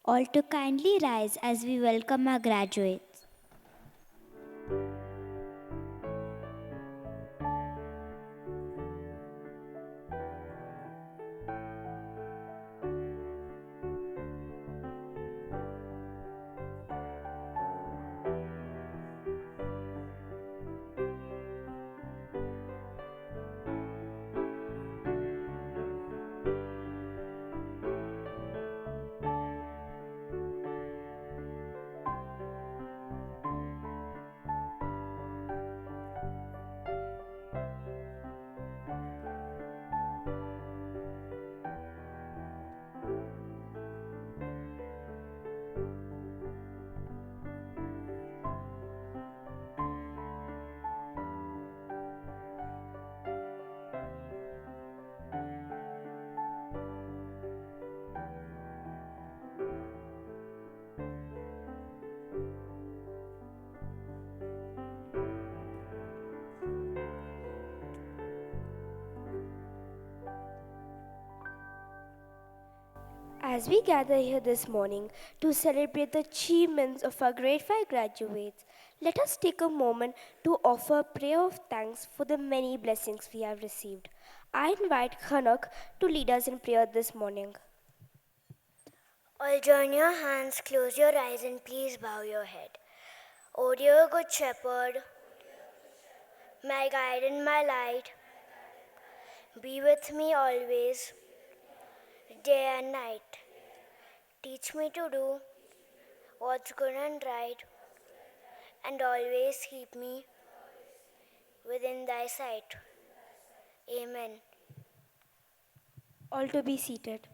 All to kindly rise as we welcome our graduates. As we gather here this morning to celebrate the achievements of our Grade 5 graduates, let us take a moment to offer a prayer of thanks for the many blessings we have received. I invite Khanak to lead us in prayer this morning. All join your hands, close your eyes, and please bow your head. O dear Good Shepherd, my guide and my light, be with me always, day and night. Teach me to do what's good and right, and always keep me within thy sight. Amen. All to be seated.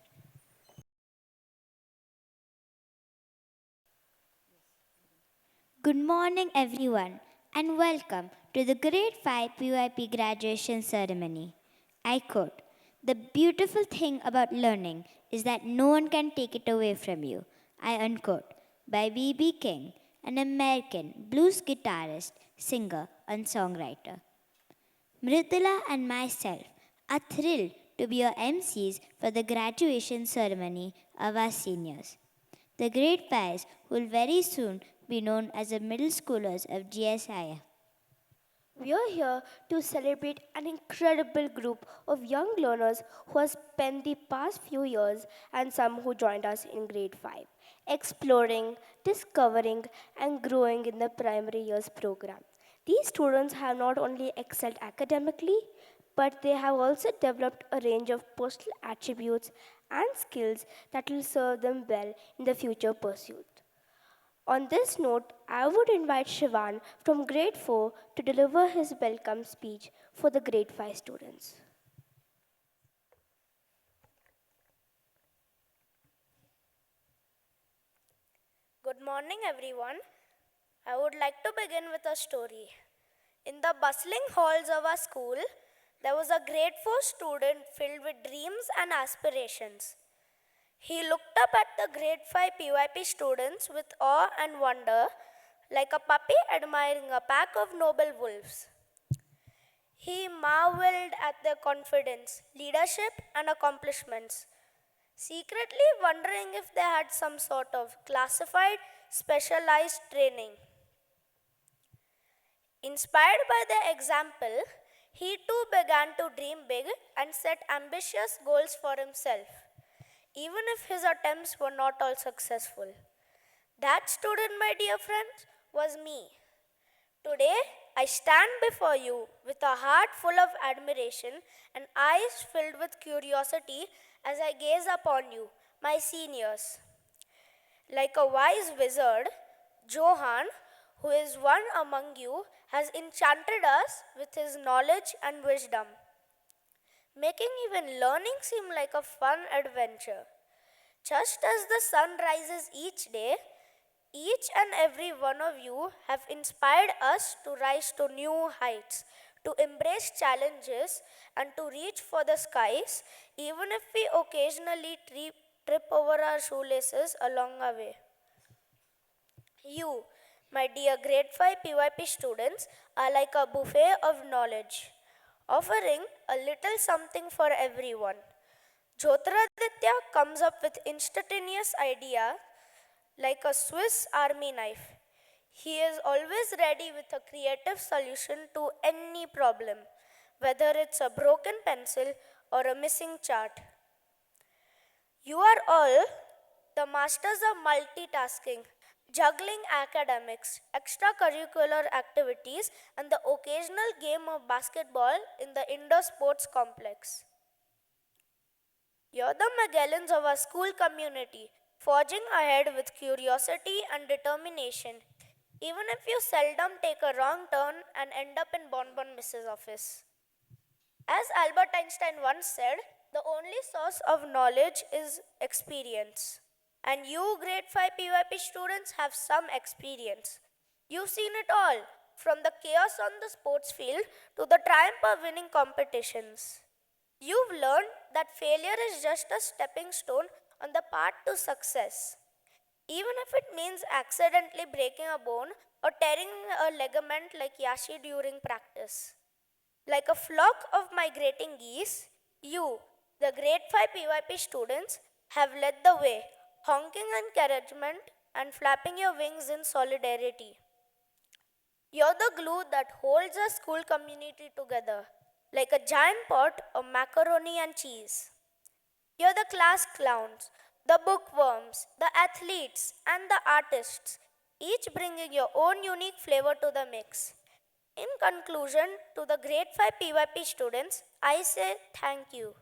Good morning, everyone, and welcome to the Grade 5 PYP graduation ceremony. I quote, "The beautiful thing about learning is that no one can take it away from you." I unquote, by B.B. King, an American blues guitarist, singer, and songwriter. Mridula and myself are thrilled to be your MCs for the graduation ceremony of our seniors. The grade 5s will very soon be known as the middle schoolers of GSIS. We are here to celebrate an incredible group of young learners who have spent the past few years and some who joined us in grade 5, exploring, discovering, and growing in the primary years program. These students have not only excelled academically, but they have also developed a range of personal attributes and skills that will serve them well in the future pursuit. On this note, I would invite Shivan from grade 4 to deliver his welcome speech for the grade 5 students. Good morning, everyone. I would like to begin with a story. In the bustling halls of our school, there was a grade 4 student filled with dreams and aspirations. He looked up at the grade 5 PYP students with awe and wonder, like a puppy admiring a pack of noble wolves. He marveled at their confidence, leadership, and accomplishments, secretly wondering if they had some sort of classified, specialized training. Inspired by their example, he too began to dream big and set ambitious goals for himself, even if his attempts were not all successful. That student, my dear friends, was me. Today, I stand before you with a heart full of admiration and eyes filled with curiosity as I gaze upon you, my seniors. Like a wise wizard, Johann, who is one among you, has enchanted us with his knowledge and wisdom, making even learning seem like a fun adventure. Just as the sun rises each day, each and every one of you have inspired us to rise to new heights, to embrace challenges, and to reach for the skies, even if we occasionally trip over our shoelaces along our way. You, my dear grade 5 PYP students, are like a buffet of knowledge, offering a little something for everyone. Jyotiraditya comes up with instantaneous ideas like a Swiss army knife. He is always ready with a creative solution to any problem, whether it's a broken pencil or a missing chart. You are all the masters of multitasking, juggling academics, extracurricular activities, and the occasional game of basketball in the indoor sports complex. You're the Magellans of our school community, forging ahead with curiosity and determination, even if you seldom take a wrong turn and end up in Bonbon Mrs. Office. As Albert Einstein once said, the only source of knowledge is experience. And you, grade 5 PYP students, have some experience. You've seen it all, from the chaos on the sports field to the triumph of winning competitions. You've learned that failure is just a stepping stone on the path to success. Even if it means accidentally breaking a bone or tearing a ligament like Yashi during practice. Like a flock of migrating geese, you, the grade 5 PYP students, have led the way, honking encouragement and flapping your wings in solidarity. You're the glue that holds our school community together, like a giant pot of macaroni and cheese. You're the class clowns, the bookworms, the athletes, and the artists, each bringing your own unique flavor to the mix. In conclusion, to the grade 5 PYP students, I say thank you.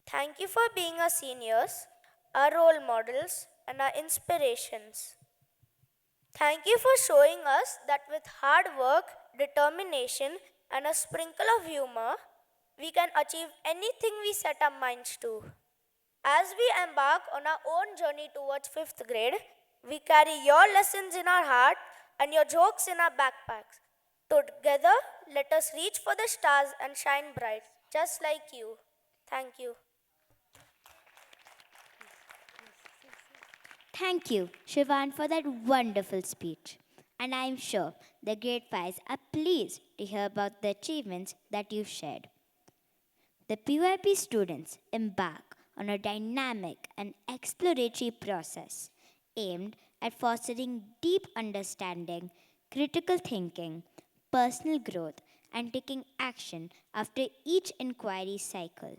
Thank you for being our seniors, our role models, and our inspirations. Thank you for showing us that with hard work, determination, and a sprinkle of humor, we can achieve anything we set our minds to. As we embark on our own journey towards 5th grade, we carry your lessons in our heart and your jokes in our backpacks. Together, let us reach for the stars and shine bright, just like you. Thank you. Thank you, Shivan, for that wonderful speech. And I'm sure the grade 5s are pleased to hear about the achievements that you've shared. The PYP students embark on a dynamic and exploratory process aimed at fostering deep understanding, critical thinking, personal growth, and taking action after each inquiry cycle.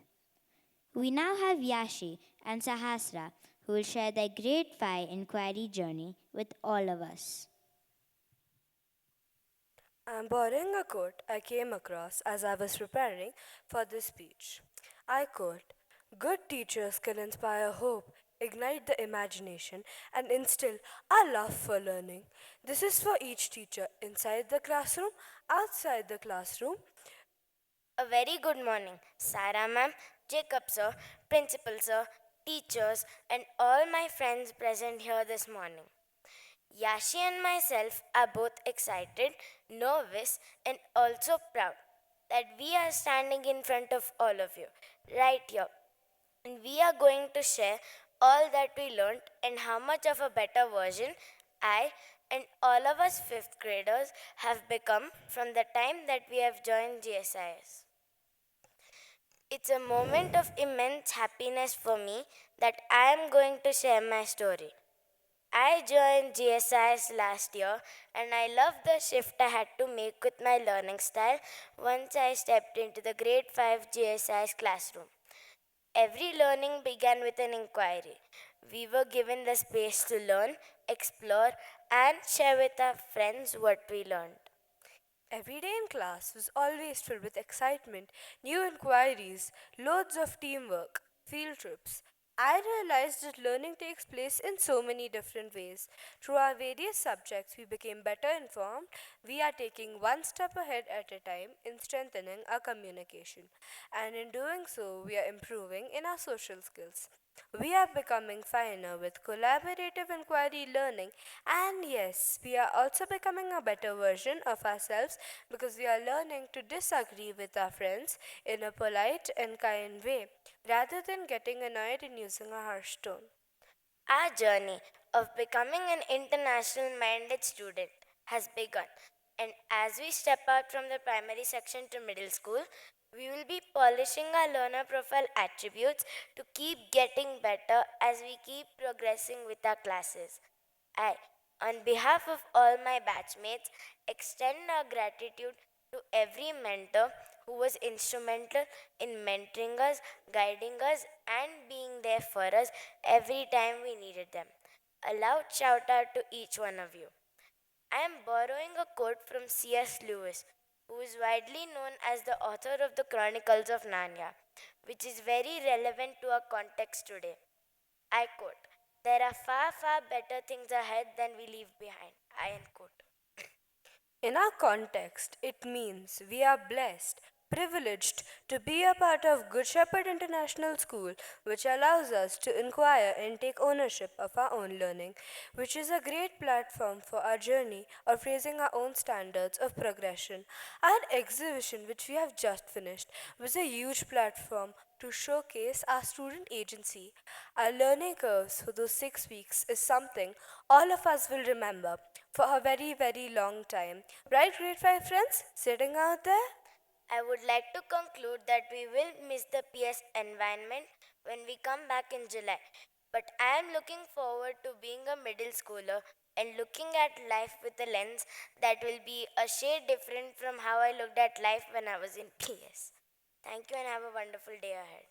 We now have Yashi and Sahasra who will share their grade 5 inquiry journey with all of us. I'm borrowing a quote I came across as I was preparing for this speech. I quote, "Good teachers can inspire hope, ignite the imagination, and instill a love for learning. This is for each teacher inside the classroom, outside the classroom." A very good morning, Sarah ma'am, Jacob sir, principal sir, teachers, and all my friends present here this morning. Yashi and myself are both excited, nervous, and also proud that we are standing in front of all of you right here. And we are going to share all that we learned and how much of a better version I and all of us 5th graders have become from the time that we have joined GSIS. It's a moment of immense happiness for me that I am going to share my story. I joined GSIS last year and I love the shift I had to make with my learning style once I stepped into the grade 5 GSIS classroom. Every learning began with an inquiry. We were given the space to learn, explore, and share with our friends what we learned. Every day in class was always filled with excitement, new inquiries, loads of teamwork, field trips. I realized that learning takes place in so many different ways. Through our various subjects, we became better informed. We are taking one step ahead at a time in strengthening our communication. And in doing so, we are improving in our social skills. We are becoming finer with collaborative inquiry learning, and yes, we are also becoming a better version of ourselves because we are learning to disagree with our friends in a polite and kind way rather than getting annoyed and using a harsh tone. Our journey of becoming an international minded student has begun, and as we step out from the primary section to middle school, we will be polishing our learner profile attributes to keep getting better as we keep progressing with our classes. I, on behalf of all my batchmates, extend our gratitude to every mentor who was instrumental in mentoring us, guiding us, and being there for us every time we needed them. A loud shout out to each one of you. I am borrowing a quote from C.S. Lewis, who is widely known as the author of the Chronicles of Narnia, which is very relevant to our context today. I quote, "There are far, far better things ahead than we leave behind." I end quote. In our context, it means we are blessed, privileged to be a part of Good Shepherd International School, which allows us to inquire and take ownership of our own learning, which is a great platform for our journey of raising our own standards of progression. Our exhibition, which we have just finished, was a huge platform to showcase our student agency. Our learning curves for those 6 weeks is something all of us will remember for a very, very long time. Right, grade 5 friends sitting out there? I would like to conclude that we will miss the PS environment when we come back in July. But I am looking forward to being a middle schooler and looking at life with a lens that will be a shade different from how I looked at life when I was in PS. Thank you and have a wonderful day ahead.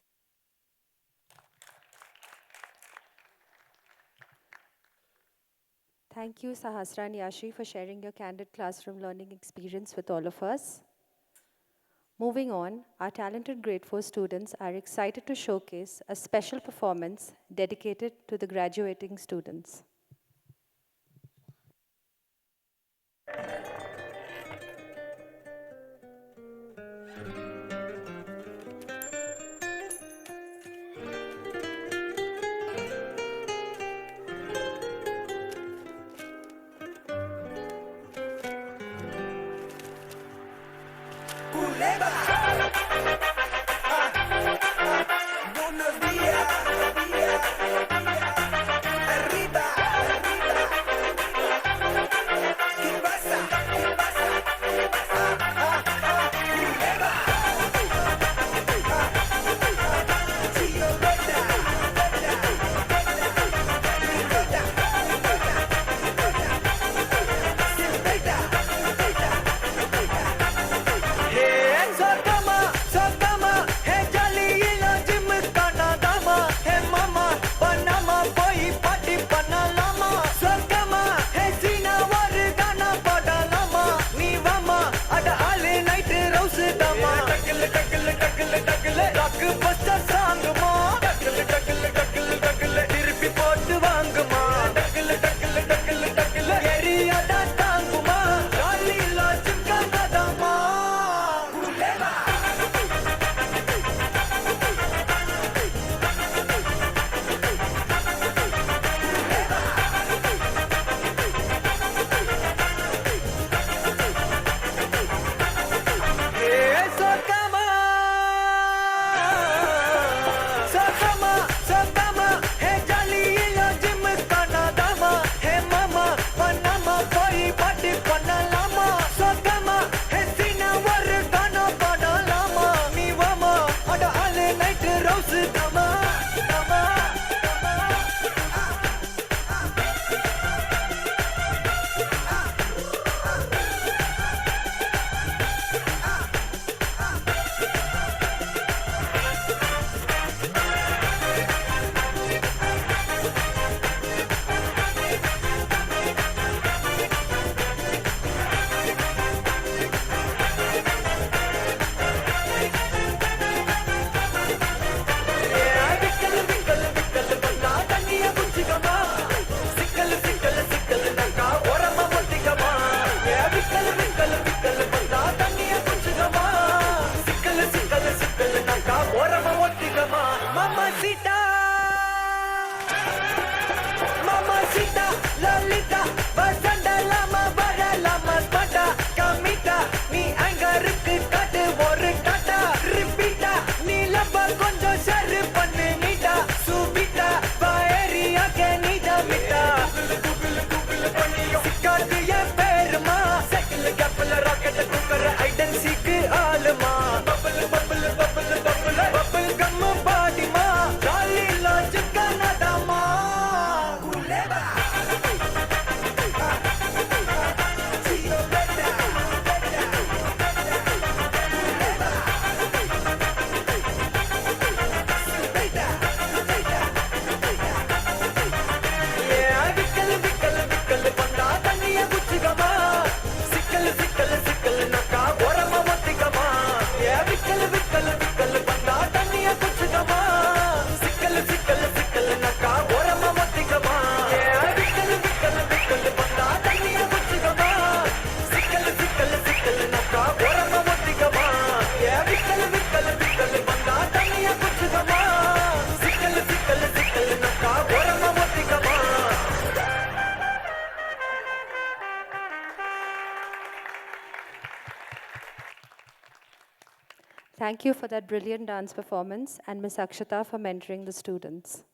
Thank you, Sahasra and Yashi, for sharing your candid classroom learning experience with all of us. Moving on, our talented grade 4 students are excited to showcase a special performance dedicated to the graduating students. Buenos días, arriba, ¿qué pasa? Bubble gum party ma, jolly Thank you for that brilliant dance performance and Ms. Akshata for mentoring the students.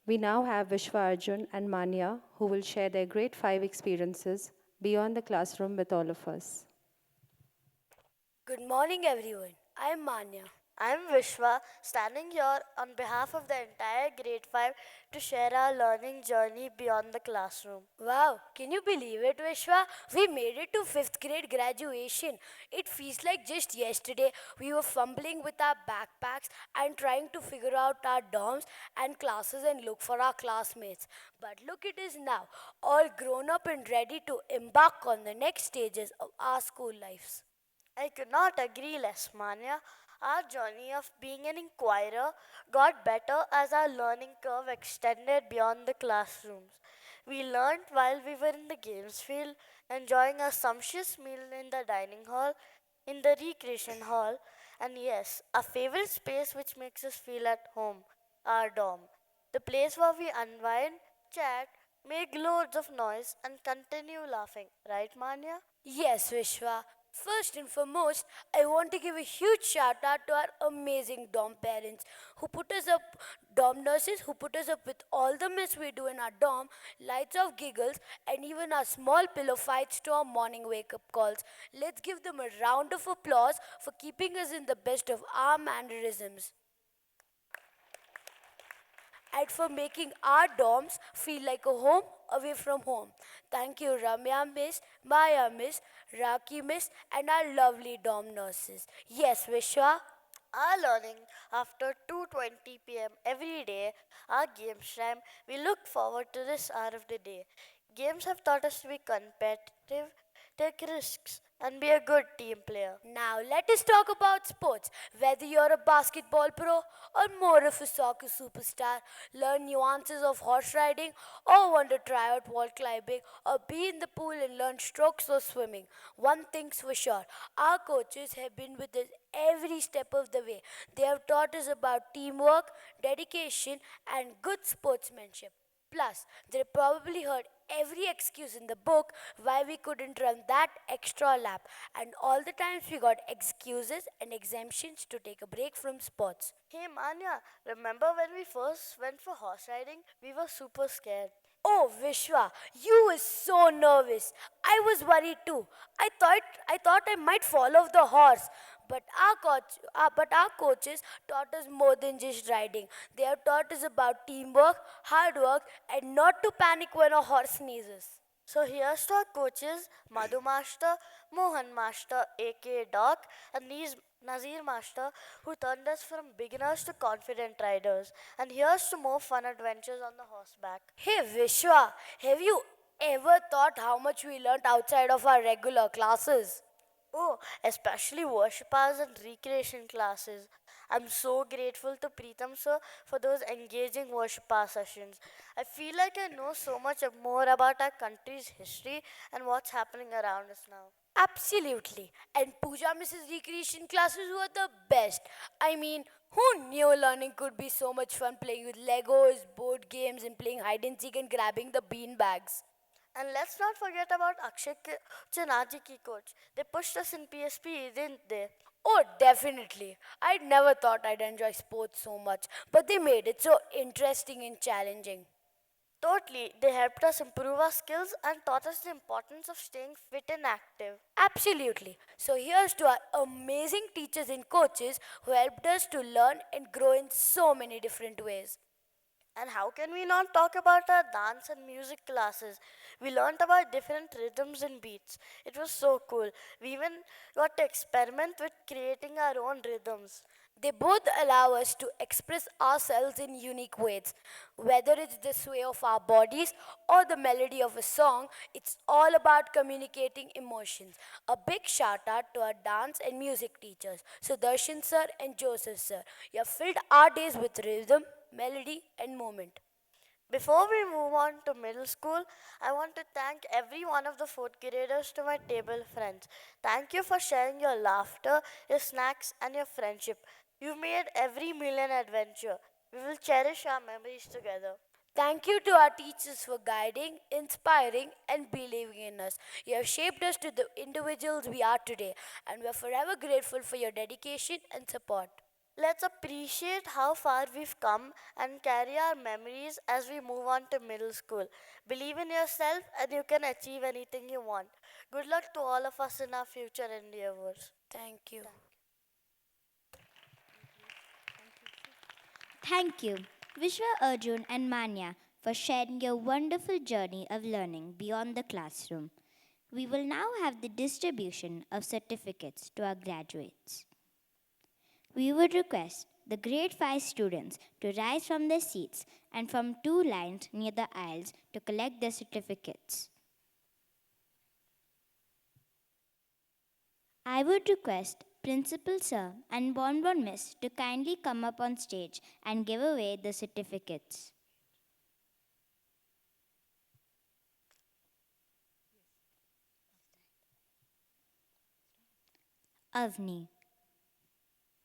We now have Vishwa-Arjun and Manya who will share their grade 5 experiences beyond the classroom with all of us. Good morning, everyone. I'm Manya. I'm Vishwa, standing here on behalf of the entire grade 5 to share our learning journey beyond the classroom. Wow, can you believe it, Vishwa? We made it to 5th grade graduation. It feels like just yesterday we were fumbling with our backpacks and trying to figure out our dorms and classes and look for our classmates. But look, it is now, all grown up and ready to embark on the next stages of our school lives. I could not agree less, Manya. Our journey of being an inquirer got better as our learning curve extended beyond the classrooms. We learned while we were in the games field, enjoying a sumptuous meal in the dining hall, in the recreation hall, and yes, our favorite space which makes us feel at home, our dorm. The place where we unwind, chat, make loads of noise, and continue laughing. Right, Manya? Yes, Vishwa. First and foremost, I want to give a huge shout out to our amazing dorm parents who put us up, dorm nurses who put us up with all the mess we do in our dorm, lights of giggles, and even our small pillow fights to our morning wake up calls. Let's give them a round of applause for keeping us in the best of our mannerisms and for making our dorms feel like a home away from home. Thank you, Ramya Miss, Maya Miss, Raki Miss, and our lovely dorm nurses. Yes, Vishwa? Our learning after 2:20 p.m. every day, our games time, we look forward to this hour of the day. Games have taught us to be competitive, take risks, and be a good team player. Now let us talk about sports. Whether you're a basketball pro or more of a soccer superstar, learn nuances of horse riding or want to try out wall climbing or be in the pool and learn strokes or swimming. One thing's for sure, our coaches have been with us every step of the way. They have taught us about teamwork, dedication, and good sportsmanship. Plus, they probably heard every excuse in the book why we couldn't run that extra lap, and all the times we got excuses and exemptions to take a break from sports. Hey Manya, remember when we first went for horse riding? We were super scared. Oh, Vishwa, you were so nervous. I was worried too. I thought I might fall off the horse. But our coaches taught us more than just riding. They have taught us about teamwork, hard work, and not to panic when a horse sneezes. So here's to our coaches, Madhu Master, Mohan Master, aka Doc, and Nazir Master, who turned us from beginners to confident riders. And here's to more fun adventures on the horseback. Hey Vishwa, have you ever thought how much we learnt outside of our regular classes? Oh, especially worship hours and recreation classes. I'm so grateful to Preetham sir for those engaging worship hour sessions. I feel like I know so much more about our country's history and what's happening around us now. Absolutely. And Pooja Mrs. Recreation classes were the best. I mean, who knew learning could be so much fun playing with Legos, board games, and playing hide and seek and grabbing the bean bags? And let's not forget about 𝗔𝗕𝗢𝗡𝗟 ki coach. They pushed us in PSP, didn't they? Oh, definitely. I'd never thought I'd enjoy sports so much, but they made it so interesting and challenging. Totally, they helped us improve our skills and taught us the importance of staying fit and active. Absolutely. So here's to our amazing teachers and coaches who helped us to learn and grow in so many different ways. And how can we not talk about our dance and music classes? We learned about different rhythms and beats. It was so cool. We even got to experiment with creating our own rhythms. They both allow us to express ourselves in unique ways. Whether it's the sway of our bodies or the melody of a song, it's all about communicating emotions. A big shout out to our dance and music teachers, Sudarshan sir and Joseph sir. You have filled our days with rhythm, melody, and movement. Before we move on to middle school, I want to thank every one of the fourth graders to my table friends. Thank you for sharing your laughter, your snacks, and your friendship. You've made every meal an adventure. We will cherish our memories together. Thank you to our teachers for guiding, inspiring, and believing in us. You have shaped us to the individuals we are today, and we are forever grateful for your dedication and support. Let's appreciate how far we've come and carry our memories as we move on to middle school. Believe in yourself and you can achieve anything you want. Good luck to all of us in our future endeavors. Thank you. Thank you, Vishwa, Arjun, and Manya, for sharing your wonderful journey of learning beyond the classroom. We will now have the distribution of certificates to our graduates. We would request the grade 5 students to rise from their seats and form two lines near the aisles to collect their certificates. I would request Principal Sir and Bonbon Miss to kindly come up on stage and give away the certificates. Avni,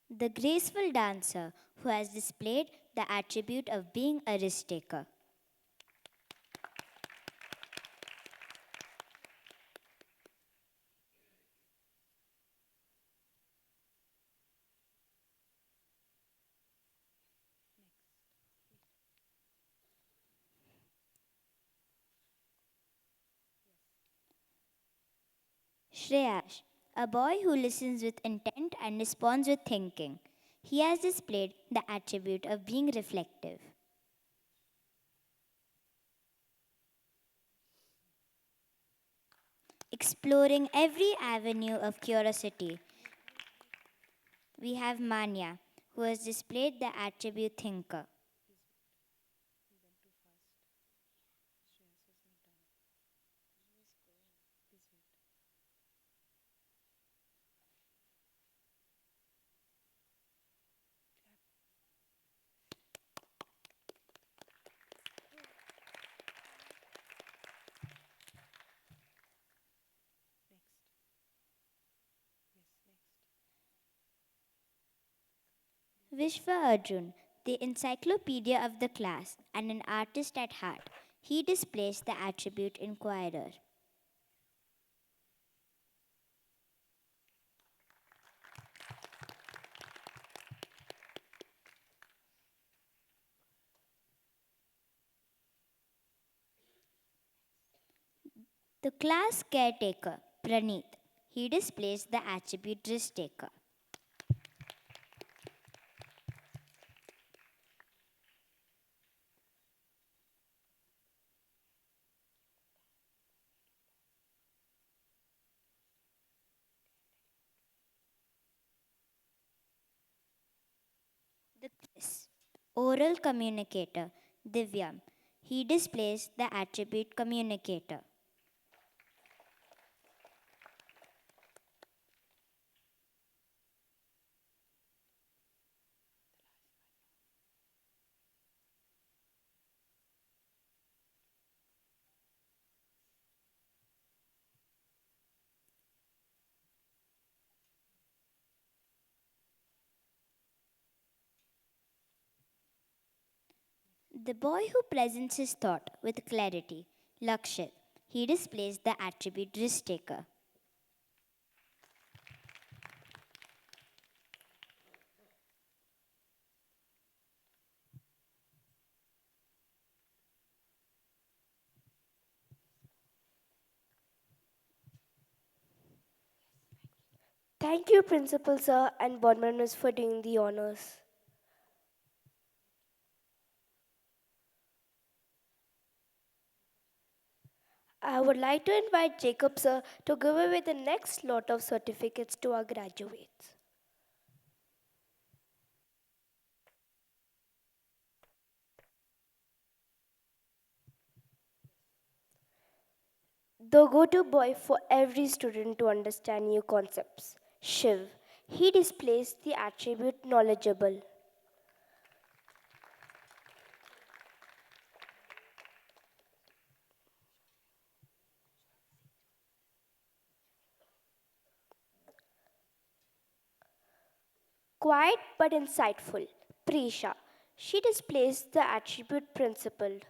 the graceful dancer who has displayed the attribute of being a risk taker. Shreyash, a boy who listens with intent and responds with thinking. He has displayed the attribute of being reflective. Exploring every avenue of curiosity, we have Manya, who has displayed the attribute thinker. Vishwa Arjun, the encyclopedia of the class and an artist at heart, he displays the attribute inquirer. The class caretaker, Praneeth, he displays the attribute risk taker. The oral communicator, Divyam, he displays the attribute communicator. The boy who presents his thought with clarity, Lakshit, he displays the attribute risk taker. Thank you, Principal Sir and board members, for doing the honors. I would like to invite Jacob Sir to give away the next lot of certificates to our graduates. The go-to boy for every student to understand new concepts, Shiv. He displays the attribute knowledgeable. Quiet but insightful, Prisha. She displays the attribute principled.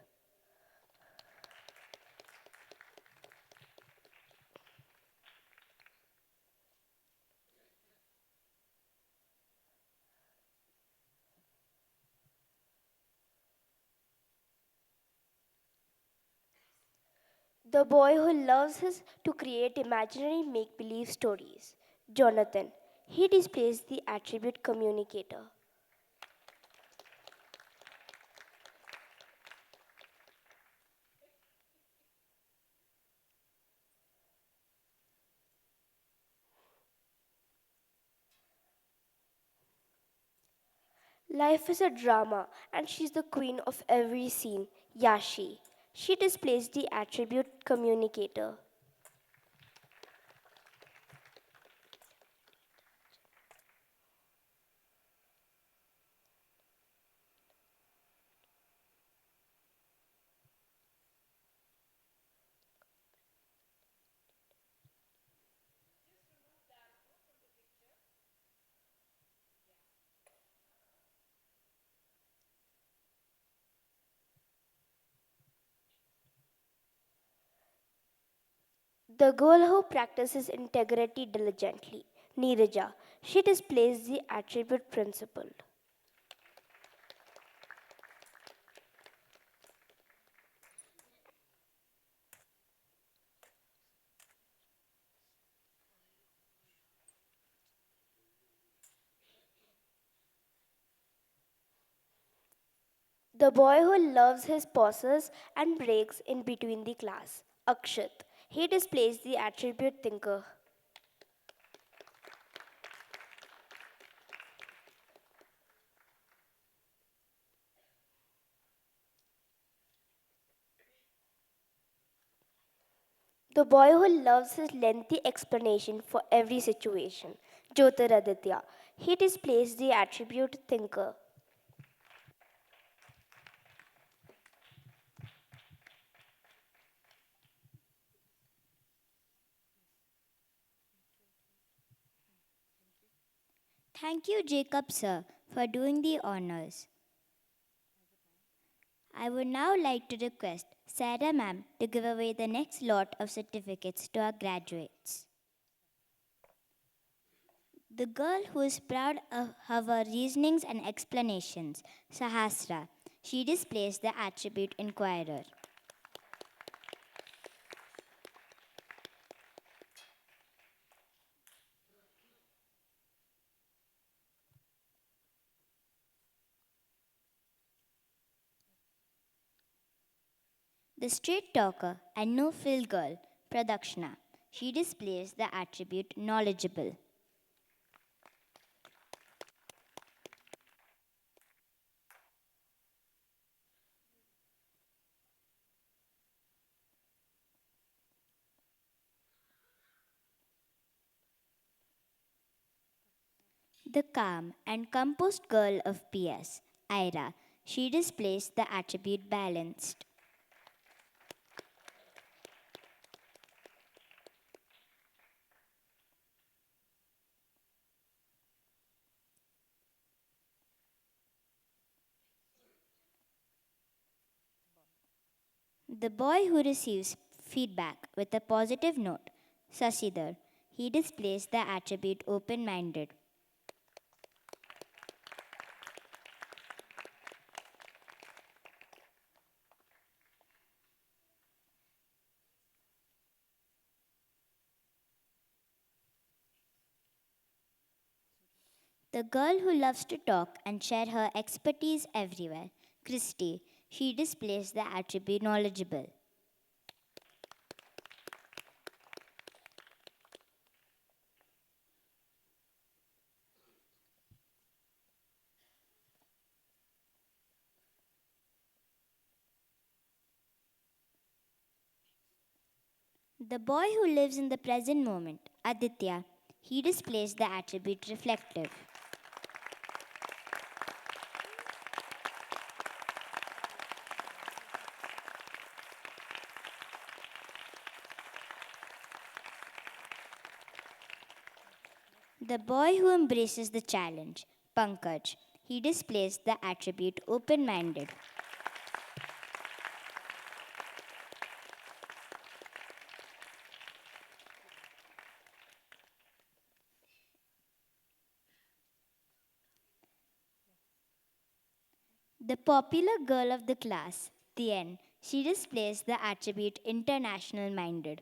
The boy who loves to create imaginary make-believe stories. Jonathan. He displays the attribute communicator. Life is a drama, and she's the queen of every scene. Yashi. She displays the attribute communicator. The girl who practices integrity diligently. Neeraja. She displays the attribute principle. The boy who loves his pauses and breaks in between the class. Akshat. He displays the attribute thinker. The boy who loves his lengthy explanation for every situation. Jyotiraditya. He displays the attribute thinker. Thank you, Jacob sir, for doing the honors. I would now like to request Sarah ma'am to give away the next lot of certificates to our graduates. The girl who is proud of her reasonings and explanations, Sahasra. She displays the attribute inquirer. The straight talker and no frill girl, Pradakshina. She displays the attribute knowledgeable. The calm and composed girl of PS, Ira. She displays the attribute balanced. The boy who receives feedback with a positive note, Sasidhar. He displays the attribute open minded. The girl who loves to talk and share her expertise everywhere, Christy. She displays the attribute knowledgeable. The boy who lives in the present moment, Aditya. He displays the attribute reflective. The boy who embraces the challenge, Pankaj. He displays the attribute open minded. The popular girl of the class, Tien. She displays the attribute international minded.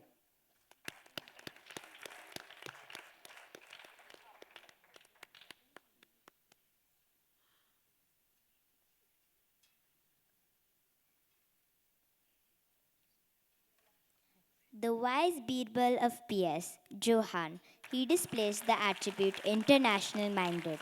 The wise Birbal of PS, Johan, he displays the attribute international minded.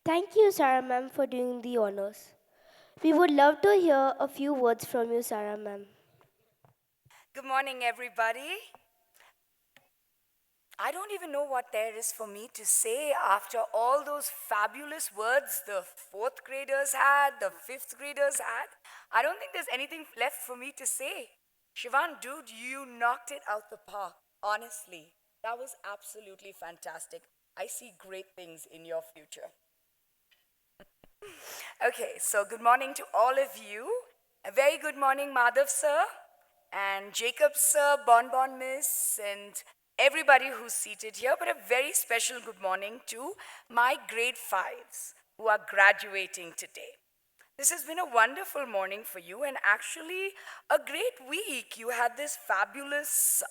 Thank you, Sarah ma'am, for doing the honors. We would love to hear a few words from you, Sarah ma'am. Good morning, everybody. I don't even know what there is for me to say after all those fabulous words the fourth graders had, the fifth graders had. I don't think there's anything left for me to say. Shivan, dude, you knocked it out the park. Honestly, that was absolutely fantastic. I see great things in your future. Okay, so good morning to all of you. A very good morning, Madhav sir, and Jacob sir, Bonbon miss, and everybody who's seated here, but a very special good morning to my grade fives who are graduating today. This has been a wonderful morning for you and actually a great week. You had this fabulous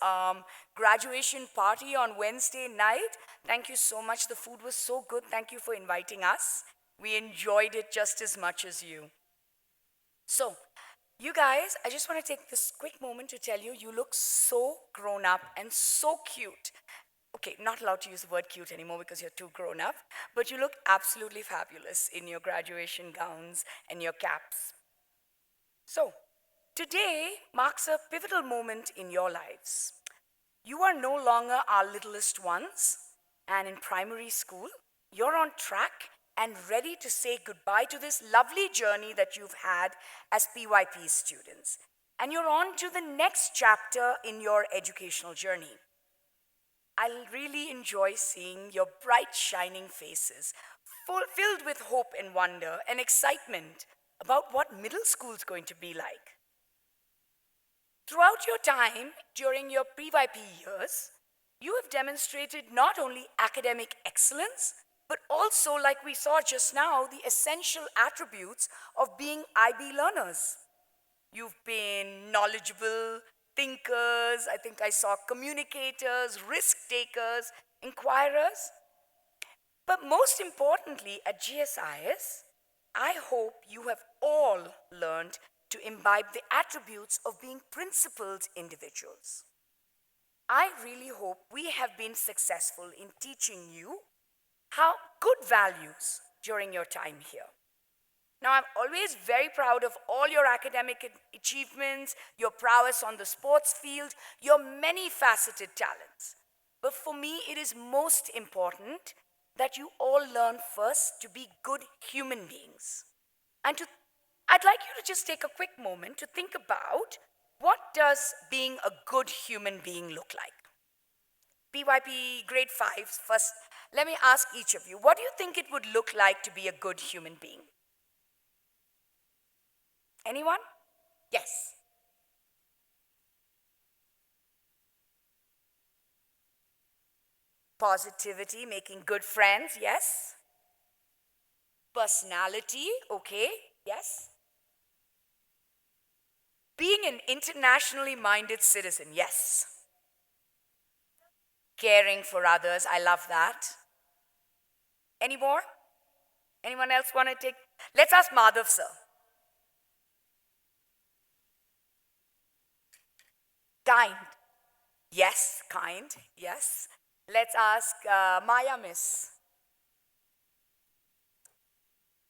graduation party on Wednesday night. Thank you so much. The food was so good. Thank you for inviting us. We enjoyed it just as much as you. So, you guys, I just want to take this quick moment to tell you, you look so grown up and so cute. Okay, not allowed to use the word cute anymore because you're too grown up, but you look absolutely fabulous in your graduation gowns and your caps. So, today marks a pivotal moment in your lives. You are no longer our littlest ones, and in primary school, you're on track and ready to say goodbye to this lovely journey that you've had as PYP students. And you're on to the next chapter in your educational journey. I'll really enjoy seeing your bright, shining faces, filled with hope and wonder and excitement about what middle school's going to be like. Throughout your time during your PYP years, you have demonstrated not only academic excellence, but also, like we saw just now, the essential attributes of being IB learners. You've been knowledgeable, thinkers, I think I saw communicators, risk takers, inquirers. But most importantly, at GSIS, I hope you have all learned to imbibe the attributes of being principled individuals. I really hope we have been successful in teaching you how good values during your time here. Now, I'm always very proud of all your academic achievements, your prowess on the sports field, your many faceted talents. But for me, it is most important that you all learn first to be good human beings. And I'd like you to just take a quick moment to think about what does being a good human being look like? PYP grade 5, first, let me ask each of you, what do you think it would look like to be a good human being? Anyone? Yes. Positivity, making good friends, yes. Personality, okay, yes. Being an internationally minded citizen, yes. Caring for others, I love that. Any more? Anyone else want to take? Let's ask Madhav sir. Kind. Yes, kind, yes. Let's ask Maya miss.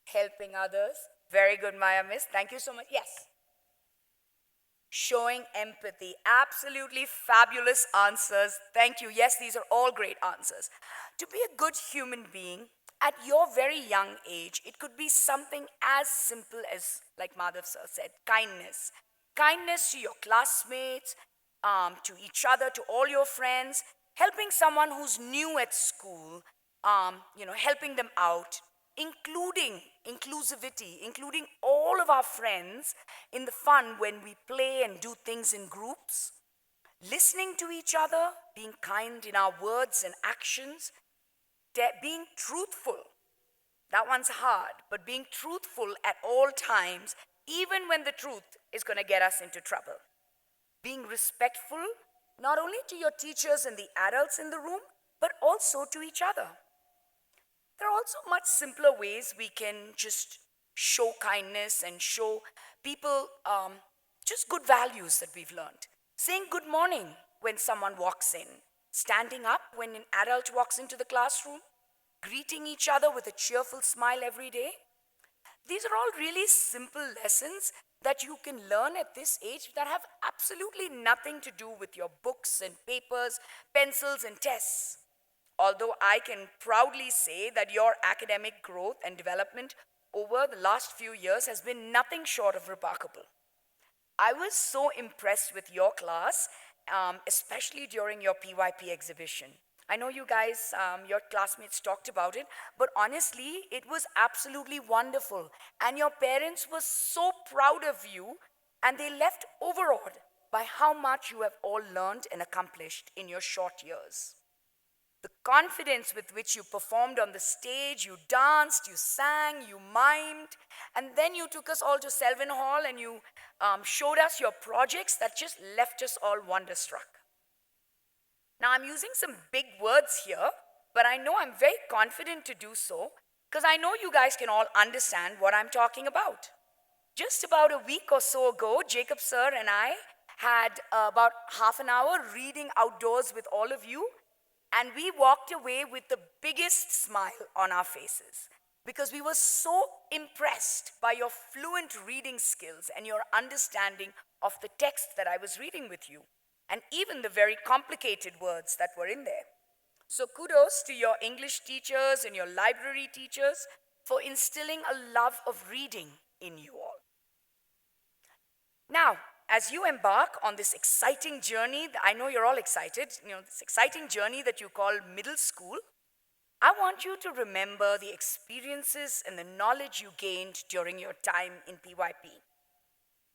Helping others. Very good, Maya miss. Thank you so much. Yes. Showing empathy. Absolutely fabulous answers. Thank you. Yes, these are all great answers. To be a good human being, at your very young age, it could be something as simple as, like Madhav sir said, kindness. Kindness to your classmates, to each other, to all your friends, helping someone who's new at school, helping them out, including inclusivity, including all of our friends in the fun when we play and do things in groups. listening to each other, being kind in our words and actions, being truthful. That one's hard, but being truthful at all times, even when the truth is going to get us into trouble. Being respectful, not only to your teachers and the adults in the room, but also to each other. There are also much simpler ways we can just show kindness and show people just good values that we've learned. Saying good morning when someone walks in, standing up when an adult walks into the classroom, greeting each other with a cheerful smile every day. These are all really simple lessons that you can learn at this age that have absolutely nothing to do with your books and papers, pencils and tests. Although I can proudly say that your academic growth and development over the last few years has been nothing short of remarkable. I was so impressed with your class, especially during your PYP exhibition. I know you guys, your classmates talked about it, but honestly, it was absolutely wonderful. And your parents were so proud of you, and they left overawed by how much you have all learned and accomplished in your short years. The confidence with which you performed on the stage, you danced, you sang, you mimed, and then you took us all to Selwyn Hall and you showed us your projects that just left us all wonderstruck. Now, I'm using some big words here, but I know I'm very confident to do so because I know you guys can all understand what I'm talking about. Just about a week or so ago, Jacob sir and I had about half an hour reading outdoors with all of you, and we walked away with the biggest smile on our faces because we were so impressed by your fluent reading skills and your understanding of the text that I was reading with you, and even the very complicated words that were in there. So kudos to your English teachers and your library teachers for instilling a love of reading in you all. Now, as you embark on this exciting journey, I know you're all excited, this exciting journey that you call middle school, I want you to remember the experiences and the knowledge you gained during your time in PYP.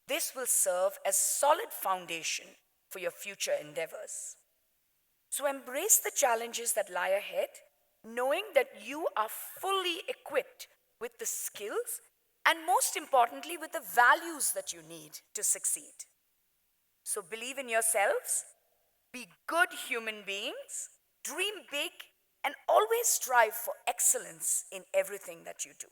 This will serve as solid foundation for your future endeavors. So embrace the challenges that lie ahead, knowing that you are fully equipped with the skills and most importantly, with the values that you need to succeed. So believe in yourselves, be good human beings, dream big, and always strive for excellence in everything that you do.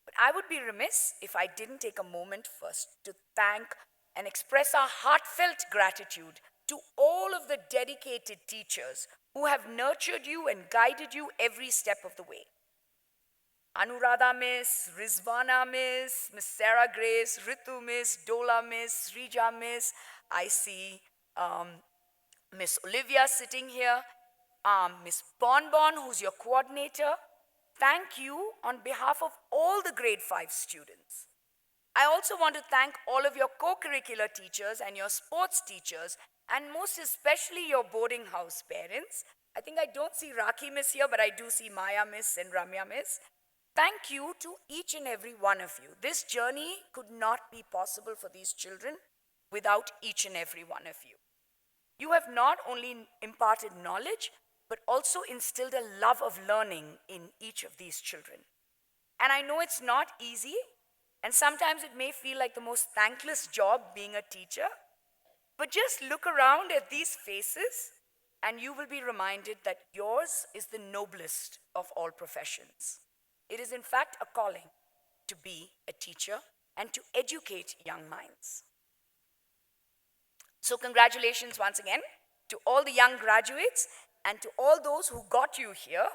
But I would be remiss if I didn't take a moment first to thank and express our heartfelt gratitude to all of the dedicated teachers who have nurtured you and guided you every step of the way. Anuradha Miss, Rizvana Miss, Miss Sarah Grace, Ritu Miss, Dola Miss, Srija Miss, I see Miss Olivia sitting here, Miss Bonbon, who's your coordinator. Thank you on behalf of all the grade 5 students. I also want to thank all of your co-curricular teachers and your sports teachers, and most especially your boarding house parents. I think I don't see Raki Miss here, but I do see Maya Miss and Ramya Miss. Thank you to each and every one of you. This journey could not be possible for these children without each and every one of you. You have not only imparted knowledge, but also instilled a love of learning in each of these children. And I know it's not easy, and sometimes it may feel like the most thankless job being a teacher, but just look around at these faces and you will be reminded that yours is the noblest of all professions. It is in fact a calling to be a teacher and to educate young minds. So congratulations once again to all the young graduates and to all those who got you here.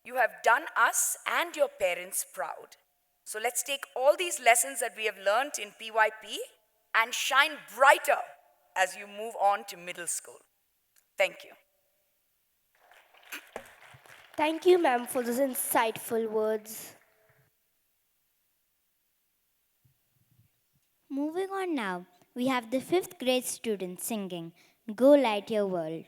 You have done us and your parents proud. So let's take all these lessons that we have learned in PYP and shine brighter as you move on to middle school. Thank you. Thank you, ma'am, for those insightful words. Moving on now, we have the 5th grade students singing Go Light Your World.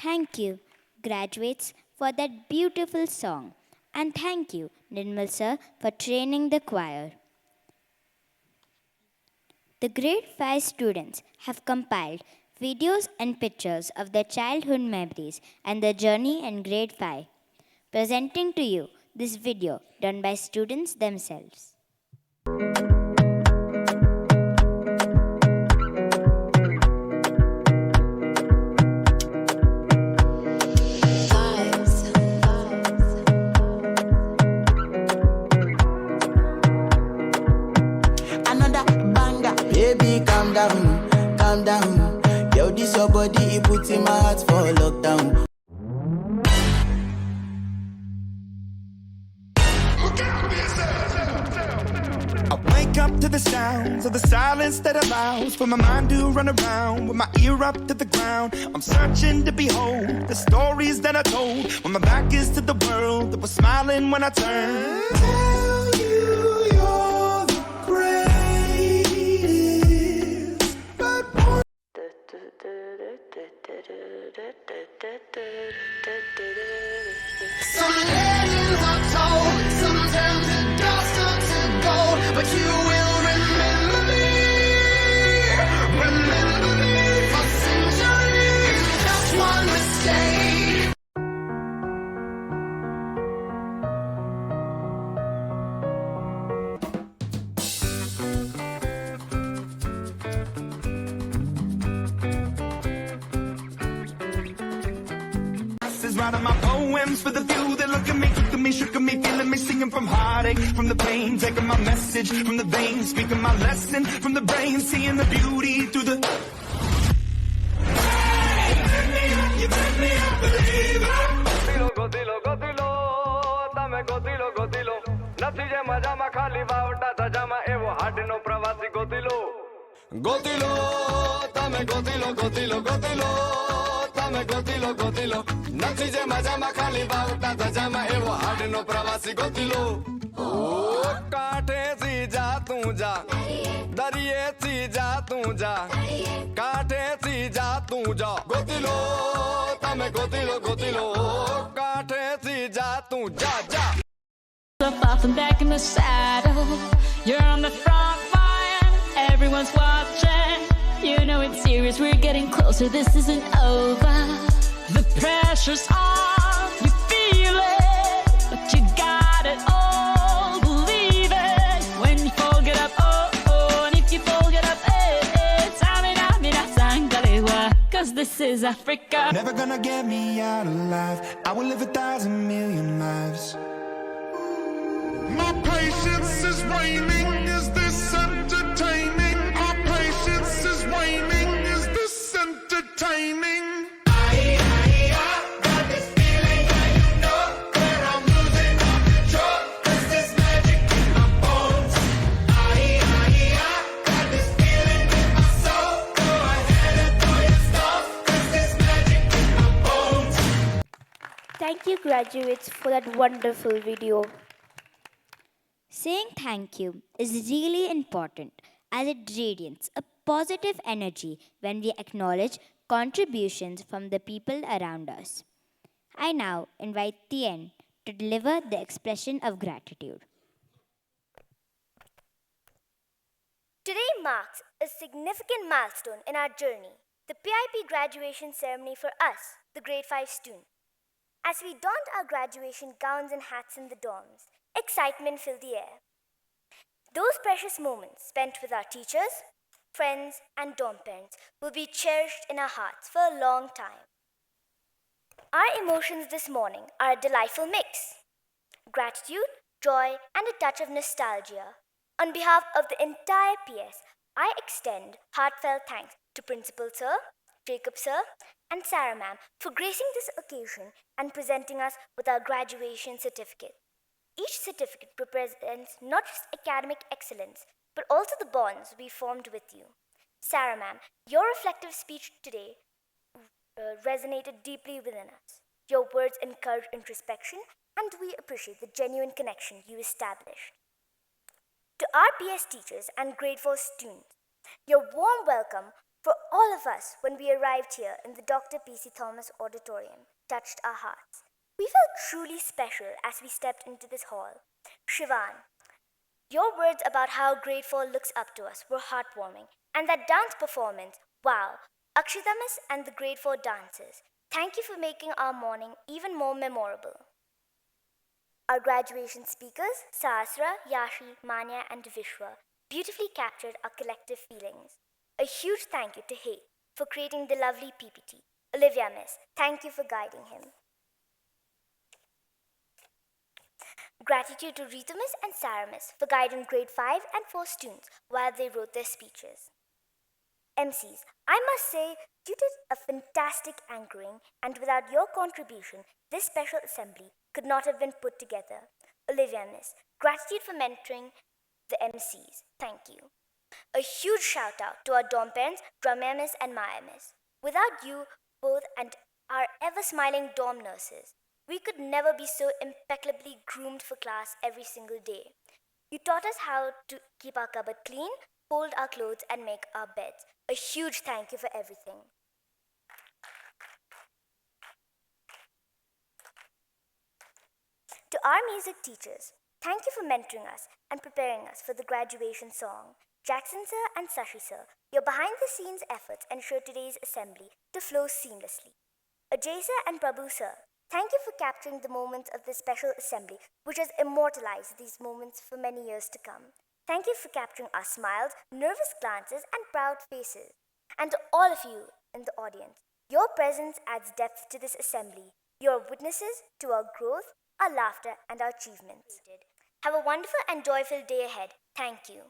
Thank you, graduates, for that beautiful song. And thank you, Nirmal sir, for training the choir. The grade 5 students have compiled videos and pictures of their childhood memories and their journey in grade 5. Presenting to you this video done by students themselves. Baby, calm down. Yo, this your body, it puts in my heart for lockdown. I wake up to the sounds of the silence that allows for my mind to run around with my ear up to the ground. I'm searching to behold the stories that I told when my back is to the world that was smiling when I turned. Tell you you're the greatest, but some legends are told, sometimes the dust turns to gold, but you will remember me for centuries, just one mistake. Writing my poems for the few that look at me, took at me, shook at me, feeling me, singing from heartache, from the pain, taking my message from the veins, speaking my lesson from the brain, seeing the beauty through the. Hey, you make me a believer. Gotilo નથી જે મજામાં ખાલી વાવટા સજામાં એવો હાડનો પ્રવાસી ગોતીલો તમે ગોતીલો તમે ગોતીલો નથી જે મજામાં ખાલી વાવટા સજામાં એવો હાડનો પ્રવાસી ગોતીલો ઓ કાંઠેથી જા તું જા દરિયેથી જા તું જા કાંઠેથી જા તું જા ગોતીલો તમે ગોતીલો કાંઠેથી જા તું જા So far from back in the saddle, you're on the front line, everyone's watching, you know it's serious, we're getting closer, this isn't over, the pressure's on, you feel it, but you got it all, believe it, when you fall get up, oh, and if you fall get up, Samina Sangalewa, cause this is Africa. Never gonna get me out alive, I will live 1,000,000,000 lives. My patience is waning, is this entertaining? Our patience is waning, is this entertaining? Got this feeling that you know where I'm losing all control, cause there's magic in my bones. Got this feeling in my soul, go ahead and throw your stuff, cause there's magic in my bones. Thank you, graduates, for that wonderful video. Saying thank you is really important as it radiates a positive energy when we acknowledge contributions from the people around us. I now invite Tien to deliver the expression of gratitude. Today marks a significant milestone in our journey, the PYP graduation ceremony for us, the grade 5 students. As we donned our graduation gowns and hats in the dorms, excitement filled the air. Those precious moments spent with our teachers, friends, and dorm parents will be cherished in our hearts for a long time. Our emotions this morning are a delightful mix: gratitude, joy, and a touch of nostalgia. On behalf of the entire PS, I extend heartfelt thanks to Principal Sir, Jacob Sir, and Sarah Ma'am for gracing this occasion and presenting us with our graduation certificate. Each certificate represents not just academic excellence, but also the bonds we formed with you. Sarah Ma'am, your reflective speech today resonated deeply within us. Your words encourage introspection, and we appreciate the genuine connection you established. To our PS teachers and grade 4 students, your warm welcome For all of us, when we arrived here in the Dr. P.C. Thomas Auditorium, touched our hearts. We felt truly special as we stepped into this hall. Shivan, your words about how grade 4 looks up to us were heartwarming. And that dance performance, wow, 𝗔𝗕𝗢𝗧 and the grade 4 dancers. Thank you for making our morning even more memorable. Our graduation speakers, Sahasra, Yashi, Manya, and Vishwa, beautifully captured our collective feelings. A huge thank you to Hay for creating the lovely PPT. Olivia Miss, thank you for guiding him. Gratitude to Rita Miss and Sarah Miss for guiding grade 5 and 4 students while they wrote their speeches. MCs, I must say, you did a fantastic anchoring, and without your contribution, this special assembly could not have been put together. Olivia Miss, gratitude for mentoring the MCs. Thank you. A huge shout out to our dorm parents, Ramya Miss and Maya Miss. Without you both and our ever smiling dorm nurses, we could never be so impeccably groomed for class every single day. You taught us how to keep our cupboard clean, fold our clothes, and make our beds. A huge thank you for everything. To our music teachers, thank you for mentoring us and preparing us for the graduation song. Jackson sir and Sashi sir, your behind-the-scenes efforts ensured today's assembly to flow seamlessly. Ajay sir and Prabhu sir, thank you for capturing the moments of this special assembly, which has immortalized these moments for many years to come. Thank you for capturing our smiles, nervous glances, and proud faces. And to all of you in the audience, your presence adds depth to this assembly. You are witnesses to our growth, our laughter, and our achievements. Have a wonderful and joyful day ahead. Thank you.